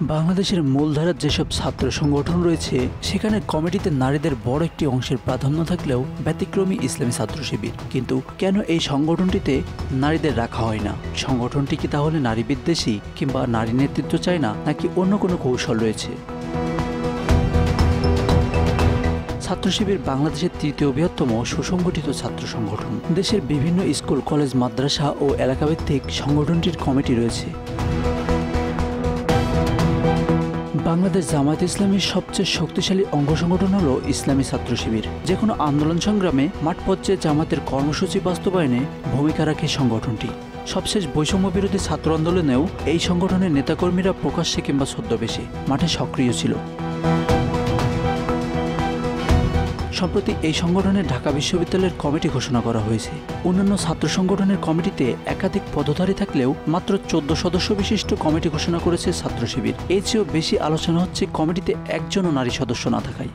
বাংলাদেশের মূলধারার যেসব ছাত্র সংগঠন রয়েছে সেখানে কমিটিতে নারীদের বড় একটি অংশের প্রাধান্য থাকলেও ব্যতিক্রমী ইসলামী ছাত্র শিবির। কিন্তু কেন এই সংগঠনটিতে নারীদের রাখা হয় না? সংগঠনটি কি তাহলে নারী বিদ্বেষী কিংবা নারী নেতৃত্ব চায় না, নাকি অন্য কোনো কৌশল রয়েছে? ছাত্র শিবির বাংলাদেশের তৃতীয় বৃহত্তম সুসংগঠিত ছাত্র সংগঠন। দেশের বিভিন্ন স্কুল, কলেজ, মাদ্রাসা ও এলাকাভিত্তিক সংগঠনটির কমিটি রয়েছে। বাংলাদেশ জামায়াত ইসলামীর সবচেয়ে শক্তিশালী অঙ্গ সংগঠন হল ইসলামী ছাত্র শিবির। যে কোনো আন্দোলন সংগ্রামে মাঠ পর্যায়ে জামাতের কর্মসূচি বাস্তবায়নে ভূমিকা রাখে সংগঠনটি। সবশেষ বৈষম্য বিরোধী ছাত্র আন্দোলনেও এই সংগঠনের নেতাকর্মীরা প্রকাশ্যে কিংবা ছদ্মবেশে মাঠে সক্রিয় ছিল। সম্প্রতি এই সংগঠনের ঢাকা বিশ্ববিদ্যালয়ের কমিটি ঘোষণা করা হয়েছে। অন্যান্য ছাত্র সংগঠনের কমিটিতে একাধিক পদধারী থাকলেও মাত্র 14 সদস্য বিশিষ্ট কমিটি ঘোষণা করেছে ছাত্র শিবির। এর চেয়েও বেশি আলোচনা হচ্ছে কমিটিতে একজনও নারী সদস্য না থাকায়।